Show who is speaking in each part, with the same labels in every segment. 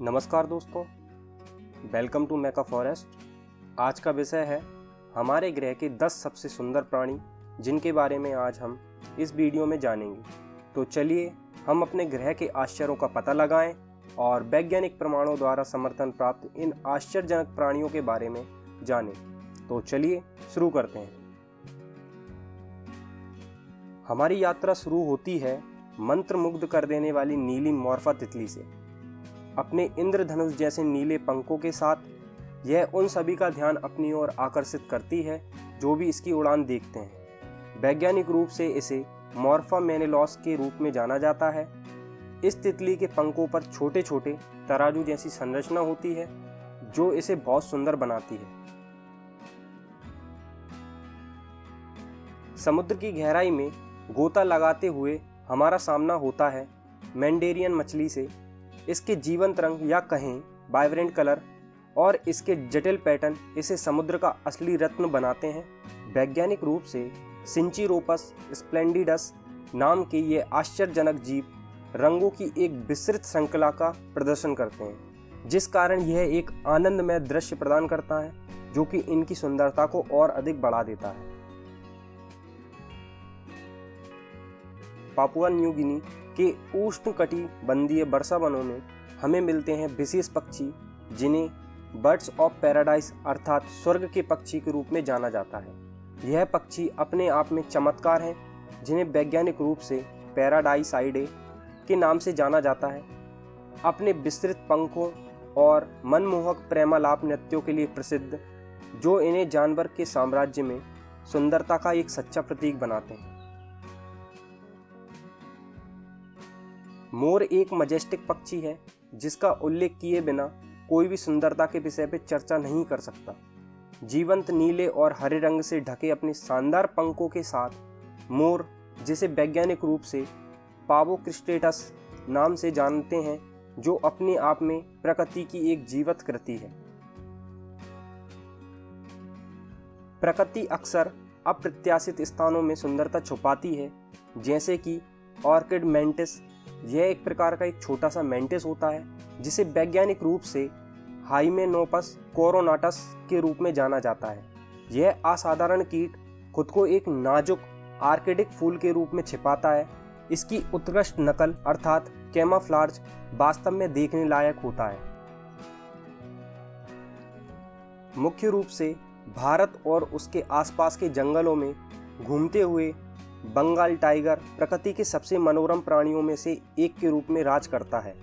Speaker 1: नमस्कार दोस्तों, welcome to make a forest. आज का विषय है हमारे ग्रह के 10 सबसे सुंदर प्राणी, जिनके बारे में आज हम इस वीडियो में जानेंगे। तो चलिए हम अपने ग्रह के आश्चर्यों का पता लगाएं और वैज्ञानिक प्रमाणों द्वारा समर्थन प्राप्त इन आश्चर्यजनक प्राणियों के बारे में जानें। तो चलिए शुरू करते हैं। हमारी यात्रा शुरू होती है मंत्रमुग्ध कर देने वाली नीली मॉर्फा तितली से। अपने इंद्रधनुष जैसे नीले पंखों के साथ यह उन सभी का ध्यान अपनी ओर आकर्षित करती है जो भी इसकी उड़ान देखते हैं। वैज्ञानिक रूप से इसे मॉर्फा मेनेलॉस के रूप में जाना जाता है। इस तितली के पंखों पर छोटे छोटे तराजू जैसी संरचना होती है जो इसे बहुत सुंदर बनाती है। समुद्र की गहराई में गोता लगाते हुए हमारा सामना होता है मैंडेरियन मछली से। इसके जीवंत रंग या कहें वाइब्रेंट कलर और इसके जटिल पैटर्न इसे समुद्र का असली रत्न बनाते हैं। वैज्ञानिक रूप से सिंचिरोपस स्प्लेंडिडस नाम के ये आश्चर्यजनक जीव रंगों की एक विस्तृत श्रृंखला का प्रदर्शन करते हैं, जिस कारण यह एक आनंदमय दृश्य प्रदान करता है जो कि इनकी सुंदरता को और अधिक बढ़ा देता है। पापुआ न्यू गिनी के उष्णकटिबंधीय वर्षा वनों में हमें मिलते हैं विशेष पक्षी, जिन्हें बर्ड्स ऑफ पैराडाइज अर्थात स्वर्ग के पक्षी के रूप में जाना जाता है। यह पक्षी अपने आप में चमत्कार हैं, जिन्हें वैज्ञानिक रूप से पैराडाइसाइडे के नाम से जाना जाता है। अपने विस्तृत पंखों और मनमोहक प्रेमालाप नृत्यों के लिए प्रसिद्ध, जो इन्हें जानवर के साम्राज्य में सुंदरता का एक सच्चा प्रतीक बनाते हैं। मोर एक मजेस्टिक पक्षी है जिसका उल्लेख किए बिना कोई भी सुंदरता के विषय पर चर्चा नहीं कर सकता। जीवंत नीले और हरे रंग से ढके अपने शानदार पंखों के साथ मोर, जिसे वैज्ञानिक रूप से पावोक्रिस्टेटस नाम से जानते हैं, जो अपने आप में प्रकृति की एक जीवंत कृति है। प्रकृति अक्सर अप्रत्याशित स्थानों में सुंदरता छुपाती है, जैसे कि ऑर्किड मेंटिस। यह एक प्रकार का एक छोटा सा मेंटिस होता है जिसे वैज्ञानिक रूप से हाइमेनोपस कोरोनाटस के रूप में जाना जाता है। यह असाधारण कीट खुद को एक नाजुक आर्किडिक फूल के रूप में छिपाता है। इसकी उत्कृष्ट नकल अर्थात कैमोफ्लेज वास्तव में देखने लायक होता है। मुख्य रूप से भारत और उसके आसपास के जंगलों में घूमते हुए बंगाल टाइगर प्रकृति के सबसे मनोरम प्राणियों में से एक के रूप में राज करता है।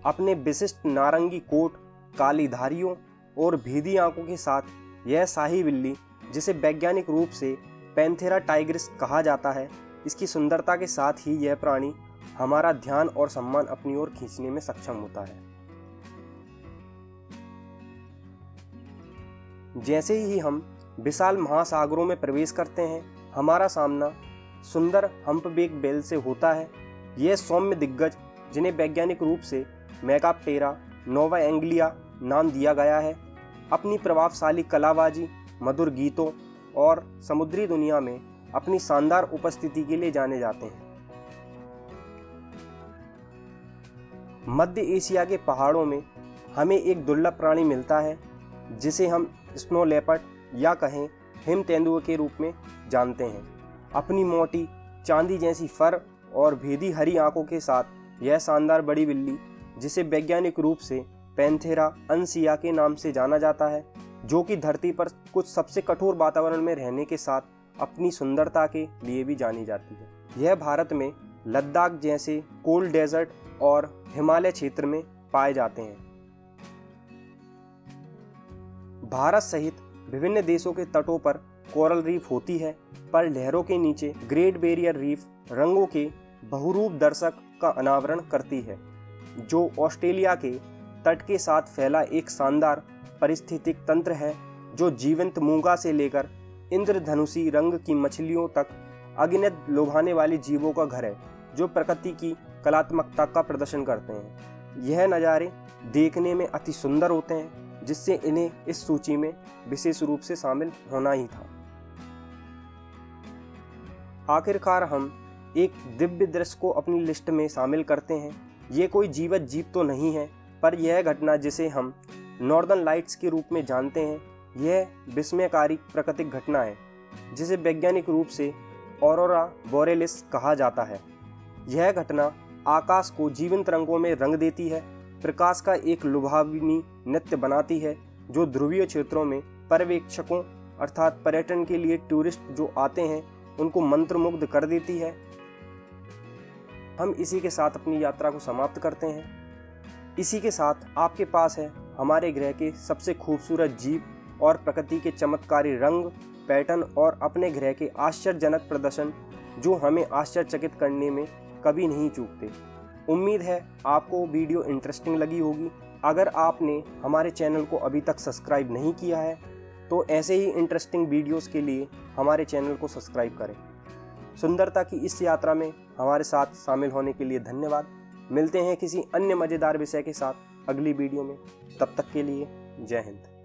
Speaker 1: अपने विशिष्ट नारंगी कोट, काली धारियों और भीदी आंखों के साथ यह शाही बिल्ली, जिसे वैज्ञानिक रूप से पैंथेरा टाइग्रिस कहा जाता है, इसकी सुंदरता के साथ ही यह प्राणी हमारा ध्यान और सम्मान अपनी ओर खींचने में सक्षम होता है। जैसे ही हम विशाल महासागरों में प्रवेश करते हैं, हमारा सामना सुंदर हम्पबैक व्हेल से होता है। यह सौम्य दिग्गज, जिन्हें वैज्ञानिक रूप से मैकाप्टेरा नोवा एंग्लिया नाम दिया गया है, अपनी प्रभावशाली कलाबाजी, मधुर गीतों और समुद्री दुनिया में अपनी शानदार उपस्थिति के लिए जाने जाते हैं। मध्य एशिया के पहाड़ों में हमें एक दुर्लभ प्राणी मिलता है जिसे हम स्नो लेपर्ड या कहें हिम तेंदुए के रूप में जानते हैं। अपनी मोटी चांदी जैसी फर और भेदी हरी आंखों के साथ यह शानदार बड़ी बिल्ली, जिसे वैज्ञानिक रूप से पैंथेरा अंसिया के नाम से जाना जाता है, जो कि धरती पर कुछ सबसे कठोर वातावरण में रहने के साथ अपनी सुंदरता के लिए भी जानी जाती है। यह भारत में लद्दाख जैसे कोल्ड डेजर्ट और हिमालय क्षेत्र में पाए जाते हैं। भारत सहित विभिन्न देशों के तटों पर कोरल रीफ होती है, पर लहरों के नीचे ग्रेट बैरियर रीफ रंगों के बहुरूप दर्शक का अनावरण करती है, जो ऑस्ट्रेलिया के तट के साथ फैला एक शानदार पारिस्थितिक तंत्र है, जो जीवंत मूंगा से लेकर इंद्रधनुषी रंग की मछलियों तक अगिनत लुभाने वाली जीवों का घर है, जो प्रकृति की कलात्मकता का प्रदर्शन करते हैं। यह नज़ारे देखने में अति सुंदर होते हैं, जिससे इन्हें इस सूची में विशेष रूप से शामिल होना ही था। आखिरकार हम एक दिव्य दृश्य को अपनी लिस्ट में शामिल करते हैं। ये कोई जीवत जीव तो नहीं है, पर यह घटना जिसे हम नॉर्दर्न लाइट्स के रूप में जानते हैं, यह विस्मयकारी प्राकृतिक घटना है जिसे वैज्ञानिक रूप से ऑरोरा बोरेलिस कहा जाता है। यह घटना आकाश को जीवंत रंगों में रंग देती है, प्रकाश का एक लुभावनी नृत्य बनाती है जो ध्रुवीय क्षेत्रों में पर्यवेक्षकों अर्थात पर्यटन के लिए टूरिस्ट जो आते हैं उनको मंत्रमुग्ध कर देती है। हम इसी के साथ अपनी यात्रा को समाप्त करते हैं। इसी के साथ आपके पास है हमारे ग्रह के सबसे खूबसूरत जीव और प्रकृति के चमत्कारी रंग, पैटर्न और अपने ग्रह के आश्चर्यजनक प्रदर्शन जो हमें आश्चर्यचकित करने में कभी नहीं चूकते। उम्मीद है आपको वीडियो इंटरेस्टिंग लगी होगी। अगर आपने हमारे चैनल को अभी तक सब्सक्राइब नहीं किया है तो ऐसे ही इंटरेस्टिंग वीडियोस के लिए हमारे चैनल को सब्सक्राइब करें। सुंदरता की इस यात्रा में हमारे साथ शामिल होने के लिए धन्यवाद। मिलते हैं किसी अन्य मज़ेदार विषय के साथ अगली वीडियो में। तब तक के लिए जय हिंद।